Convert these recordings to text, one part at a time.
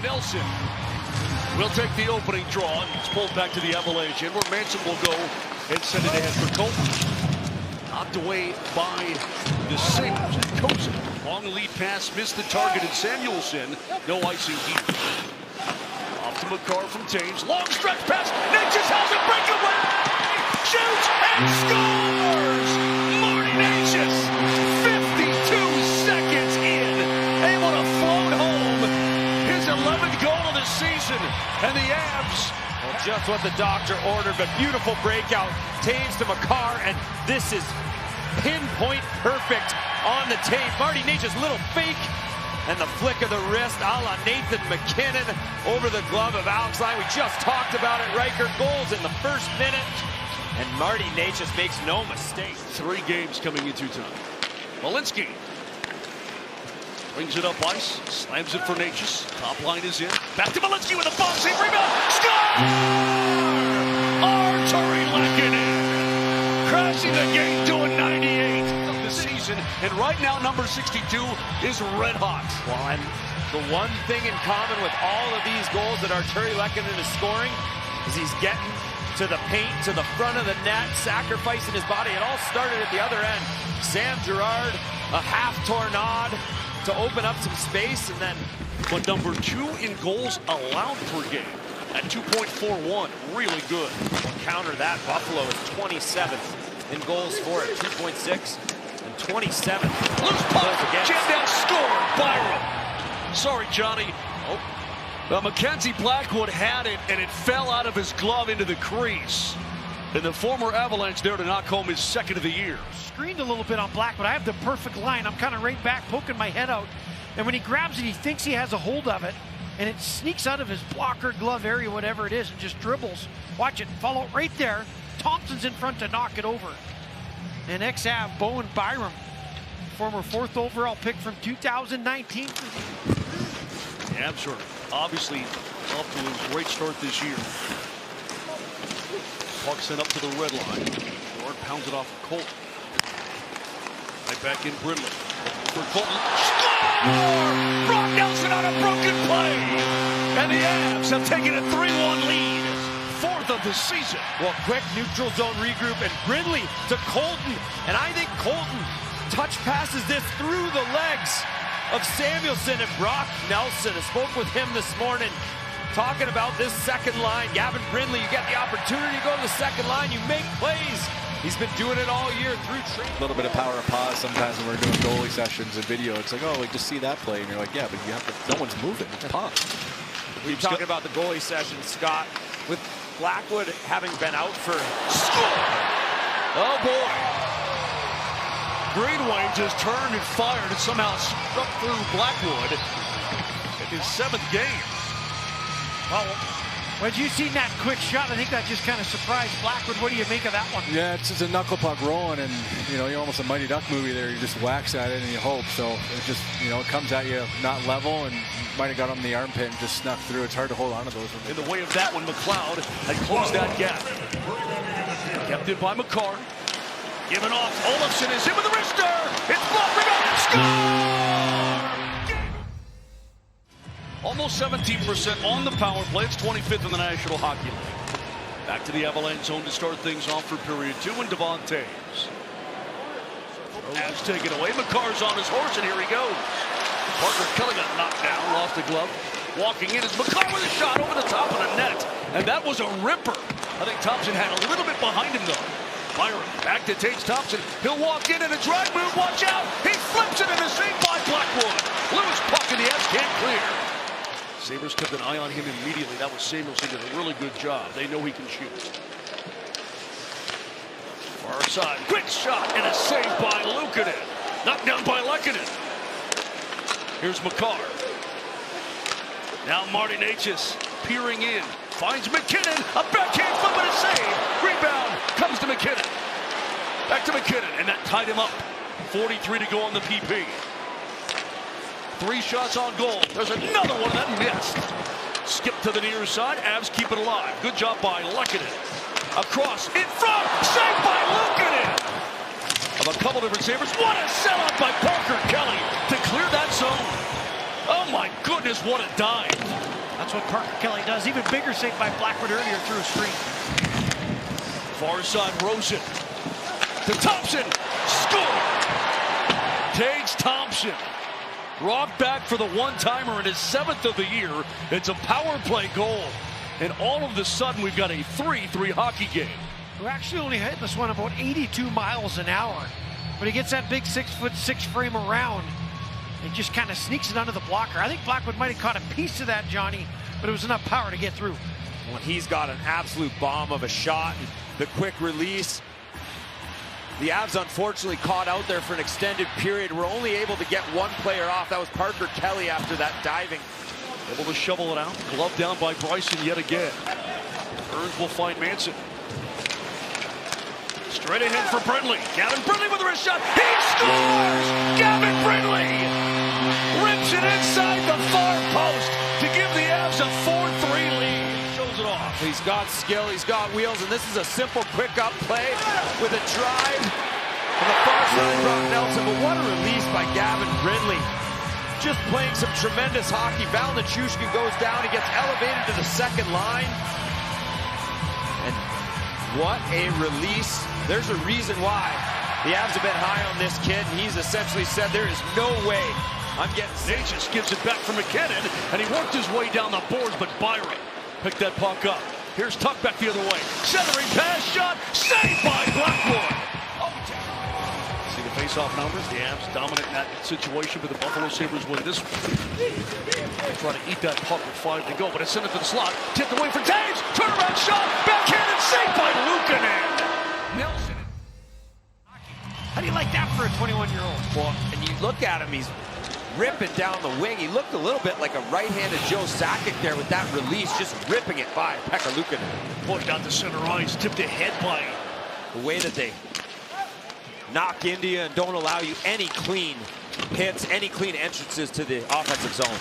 Nelson will take the opening draw. It's pulled back to the Avalanche, and where Manson will go and send it ahead for Colton. Knocked away by the Sabres. Koza, long lead pass, missed the target, and Samuelson, no icing here. Off to McCarr from Taves. Long stretch pass. Necas has a breakaway. Shoots and scores. Marty Necas, 52 seconds in, able to float home his 11th goal of the season. And the Avs, well, just what the doctor ordered, but beautiful breakout. Taves to McCarr, and this is pinpoint perfect on the tape. Marty Necas, little fake, and the flick of the wrist a la Nathan MacKinnon over the glove of Alex Lyon. We just talked about it. Riker goals in the first minute, and Marty Necas makes no mistake. 3 games coming into time. Walensky brings it up ice, slams it for Necas. Top line is in. Back to Walensky with a bomb save rebound. Score! Arturi Lehkonen crashing the game to a 98 of the season, and right now number 62 is red hot. Well, and the one thing in common with all of these goals that Arturi Lehkonen is scoring is he's getting to the paint, to the front of the net, sacrificing his body. It all started at the other end. Sam Girard, a half tornado to open up some space, and then but number 2 in goals allowed per game at 2.41. Really good. Counter that, Buffalo is 27th in goals for at 2.6 and 27th. Loose puck, jammed down, scored. Byram. Sorry, Johnny. Oh. Well, Mackenzie Blackwood had it, and it fell out of his glove into the crease. And the former Avalanche there to knock home his 2nd of the year. Screened a little bit on Blackwood. I have the perfect line. I'm kind of right back, poking my head out. And when he grabs it, he thinks he has a hold of it, and it sneaks out of his blocker, glove area, whatever it is, and just dribbles. Watch it, follow right there. Thompson's in front to knock it over. And ex-Av, Bowen Byram, former 4th overall pick from 2019. Yeah, I'm sure. Obviously, off to a great start this year. Puck sent up to the red line. Ward pounds it off of Colton. Right back in Brindley. For Colton. Score! Brock Nelson on a broken play. And the Avs have taken a 3-1 lead. 4th of the season. Well, quick neutral zone regroup, and Brindley to Colton. And I think Colton touch passes this through the legs of Samuelson, and Brock Nelson. I spoke with him this morning talking about this second line. Gavin Brindley, you get the opportunity to go to the second line, you make plays. He's been doing it all year through training. A little bit of power of pause sometimes when we're doing goalie sessions and video. It's like, oh, like just see that play, and you're like, yeah, but you have to. No one's moving. It's pause. We're talking about the goalie session, Scott, with Blackwood having been out for. Score! Oh boy! Greenway just turned and fired and somehow struck through Blackwood in his 7th game. Well, when you seen that quick shot, I think that just kind of surprised Blackwood. What do you make of that one? Yeah, it's just a knuckle puck rolling, and you know, you're almost a Mighty Duck movie there. You just wax at it and you hope. So it just, you know, it comes at you not level, and might have got on the armpit and just snuck through. It's hard to hold on to those. In the way of that one, McLeod had closed that gap. Kept it by McCarr. Given off, Olofsson is in with the wrister. It's blocked, rebound, score! Almost 17% on the power play. It's 25th in the National Hockey League. Back to the Avalanche zone to start things off for period 2, and Devon Taves. As taken away, McCarr's on his horse, and here he goes. Parker Kelly got knocked down, lost the glove. Walking in is McCarr with a shot over the top of the net, and that was a ripper. I think Thompson had a little bit behind him, though. Byron back to Taves Thompson. He'll walk in and a drag move. Watch out! He flips it in the save by Blackwood. Lewis puck and the Avs can't clear. Sabres kept an eye on him immediately. That was Samuelson, did a really good job. They know he can shoot. Far side, quick shot and a save by Lehkonen. Knocked down by Lehkonen. Here's McCarr. Now Marty Necas peering in. Finds MacKinnon, a backhand flip and a save. Rebound comes to MacKinnon. Back to MacKinnon, and that tied him up. 43 to go on the PP. 3 shots on goal. There's another one that missed. Skip to the near side. Avs keep it alive. Good job by Lehkonen. Across, in front, saved by Lehkonen. Of a couple different Sabres. What a sellout by Parker Kelly to clear that zone. Oh my goodness, what a dive. That's what Parker Kelly does. Even bigger save by Blackwood earlier through a screen. Far side, Rosen. To Thompson. Score! Tage Thompson. Brought back for the one-timer in his 7th of the year. It's a power play goal. And all of a sudden, we've got a 3-3 hockey game. We're actually only hitting this one about 82 miles an hour. But he gets that big 6'6" frame around. It just kind of sneaks it under the blocker. I think Blackwood might have caught a piece of that, Johnny, but it was enough power to get through. Well, he's got an absolute bomb of a shot. The quick release. The Avs unfortunately caught out there for an extended period. We're only able to get one player off. That was Parker Kelly after that diving. Able to shovel it out. Glove down by Bryson yet again. Burns will find Manson. Straight ahead for Brindley. Gavin Brindley with a wrist shot. He scores! Gavin Brindley rips it inside the far post to give the Avs a 4-3 lead. Shows it off. He's got skill, he's got wheels, and this is a simple quick up play with a drive on the far side, Brock Nelson. But what a release by Gavin Brindley. Just playing some tremendous hockey. Val Nichushkin goes down, he gets elevated to the second line. And what a release. There's a reason why the Avs have been high on this kid, and he's essentially said there is no way I'm getting sick. Necas gives it back for McKinnon, and he worked his way down the boards, but Byron picked that puck up. Here's Tuck back the other way. Centering pass shot, saved by Blackwood. See the face-off numbers? The Avs dominant in that situation, but the Buffalo Sabres win this one. They try to eat that puck with 5 to go, but it's sent it to the slot. Tipped away for Taves. Turnaround shot, backhanded, saved by Luukkonen. Nelson. How do you like that for a 21-year-old? Well, and you look at him, he's ripping down the wing. He looked a little bit like a right-handed Joe Sakic there with that release, just ripping it by Pekka Luukkonen. Pushed out the center ice, tipped ahead by The way that they knock into you and don't allow you any clean hits, any clean entrances to the offensive zone.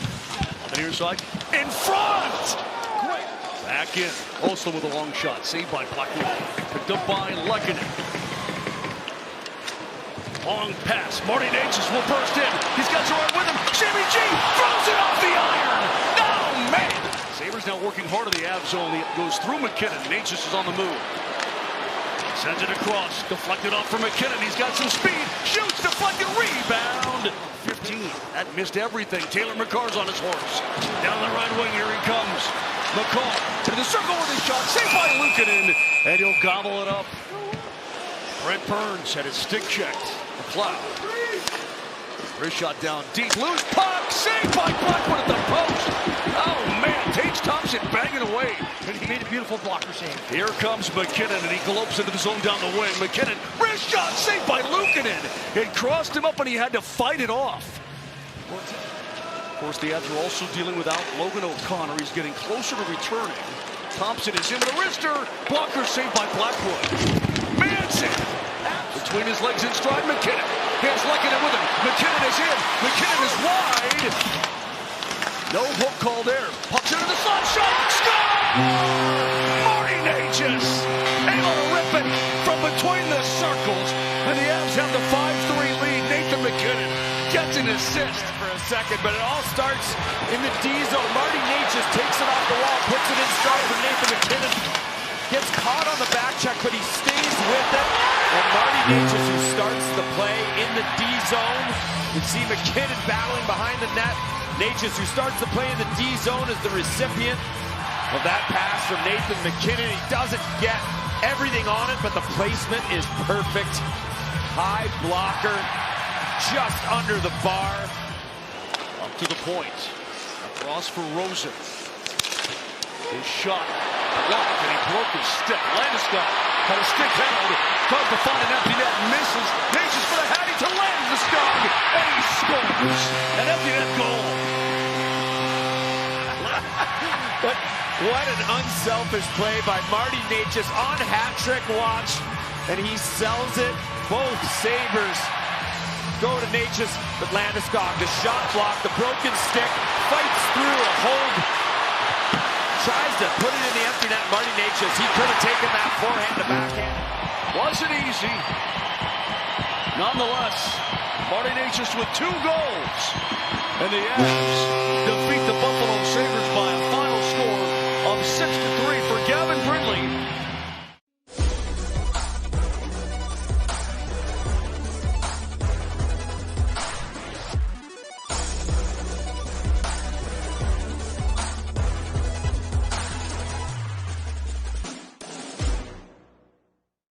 on the near side. In front! Great. Back in. Oslo with a long shot. Saved by Blackwood. Picked up by Luukkonen. Long pass. Marty Necas will burst in. He's got Gerard with him. Jimmy G throws it off the iron. Oh, man. Sabres now working hard in the Avs zone. It goes through McKinnon. Necas is on the move. Sends it across. Deflected off for McKinnon. He's got some speed. Shoots. Deflected. Rebound. 15. That missed everything. Taylor McCarr's on his horse. Down the right wing. Here he comes. McCarr to the circle with his shot. Saved by Luukkonen. And he'll gobble it up. Brent Burns had his stick checked. McLeod. Wrist shot down deep. Loose puck. Saved by Blackwood at the post. Oh, man. Tage Thompson banging away. And he made a beautiful blocker save. Here comes McKinnon, and he galopes into the zone down the wing. McKinnon, wrist shot, saved by Luukkonen. It crossed him up, and he had to fight it off. Of course, the Avs are also dealing without Logan O'Connor. He's getting closer to returning. Thompson is in with a wrister. Blocker saved by Blackwood. Manson between his legs in stride. McKinnon. Here's Luukkonen with him. McKinnon is in. McKinnon is wide. No hook call there. Pucks into the slot. Shot. Score! Marty Necas able to rip it from between the circles. And the Avs have the 5-3 lead. Nathan McKinnon gets an assist. For a second, but it all starts in the D zone. Marty Necas takes it off the wall, puts it in stride for Nathan McKinnon. Gets caught on the back check, but he stays with it. And Marty Necas, who starts the play in the D zone. You see McKinnon battling behind the net. Necas, who starts the play in the D zone, is the recipient of that pass from Nathan McKinnon. He doesn't get everything on it, but the placement is perfect. High blocker, just under the bar. Up to the point. Across for Rosen. His shot blocked, and he broke his stick. Landeskog had a stick held. Tries to find an empty net, misses. Necas for the Hattie to Landeskog, and he scores. An empty net goal. But what an unselfish play by Marty Necas on hat-trick watch, and he sells it. Both Sabres go to Necas, but Landeskog, the shot block, the broken stick, fights through a hold, tries to put it in the empty net. Marty Necas, he could have taken that forehand to backhand. Wasn't easy. Nonetheless, Marty Necas with 2 goals, and the Avs Brindley